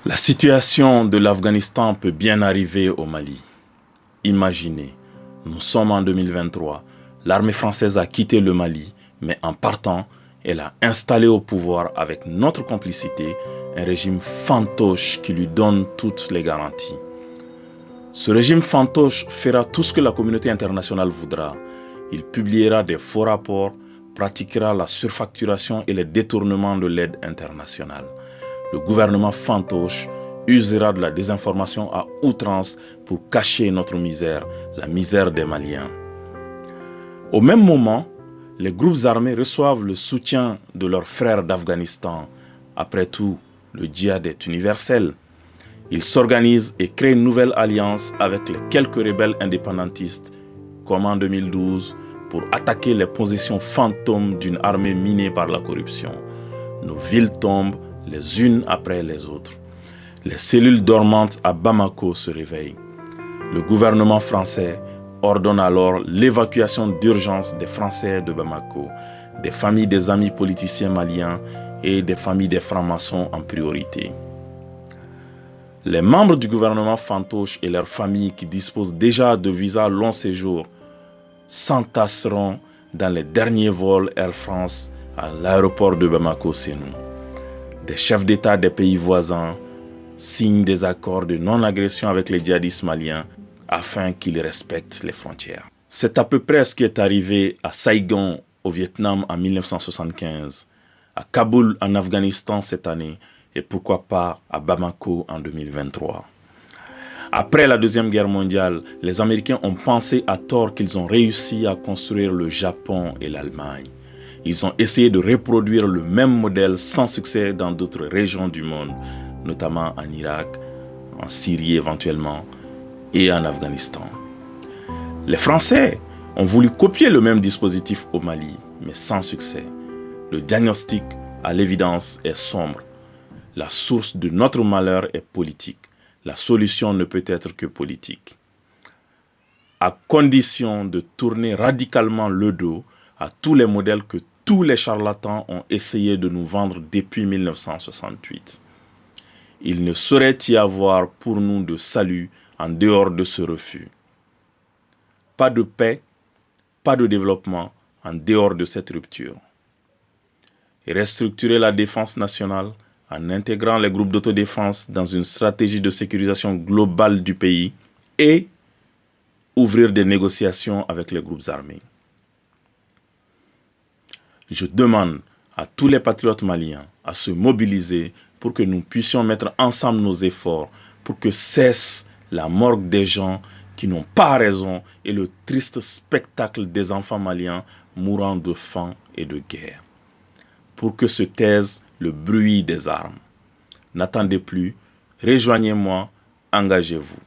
La situation de l'Afghanistan peut bien arriver au Mali. Imaginez, nous sommes en 2023, l'armée française a quitté le Mali, mais en partant, elle a installé au pouvoir avec notre complicité un régime fantoche qui lui donne toutes les garanties. Ce régime fantoche fera tout ce que la communauté internationale voudra. Il publiera des faux rapports, pratiquera la surfacturation et les détournements de l'aide internationale. Le gouvernement fantoche usera de la désinformation à outrance pour cacher notre misère, la misère des Maliens. Au même moment, les groupes armés reçoivent le soutien de leurs frères d'Afghanistan. Après tout, le djihad est universel. Ils s'organisent et créent une nouvelle alliance avec les quelques rebelles indépendantistes, comme en 2012, pour attaquer les positions fantômes d'une armée minée par la corruption. Nos villes tombent les unes après les autres. Les cellules dormantes à Bamako se réveillent. Le gouvernement français ordonne alors l'évacuation d'urgence des Français de Bamako, des familles des amis politiciens maliens et des familles des francs-maçons en priorité. Les membres du gouvernement fantoche et leurs familles qui disposent déjà de visas long séjour s'entasseront dans les derniers vols Air France à l'aéroport de Bamako-Sénou. Des chefs d'État des pays voisins signent des accords de non-agression avec les djihadistes maliens afin qu'ils respectent les frontières. C'est à peu près ce qui est arrivé à Saigon au Vietnam en 1975, à Kaboul en Afghanistan cette année et pourquoi pas à Bamako en 2023. Après la Deuxième Guerre mondiale, les Américains ont pensé à tort qu'ils ont réussi à construire le Japon et l'Allemagne. Ils ont essayé de reproduire le même modèle sans succès dans d'autres régions du monde, notamment en Irak, en Syrie éventuellement et en Afghanistan. Les Français ont voulu copier le même dispositif au Mali, mais sans succès. Le diagnostic, à l'évidence, est sombre. La source de notre malheur est politique. La solution ne peut être que politique. À condition de tourner radicalement le dos à tous les modèles que tous les charlatans ont essayé de nous vendre depuis 1968. Il ne saurait y avoir pour nous de salut en dehors de ce refus. Pas de paix, pas de développement en dehors de cette rupture. Et restructurer la défense nationale en intégrant les groupes d'autodéfense dans une stratégie de sécurisation globale du pays et ouvrir des négociations avec les groupes armés. Je demande à tous les patriotes maliens à se mobiliser pour que nous puissions mettre ensemble nos efforts pour que cesse la morgue des gens qui n'ont pas raison et le triste spectacle des enfants maliens mourant de faim et de guerre. Pour que se taise le bruit des armes. N'attendez plus, rejoignez-moi, engagez-vous.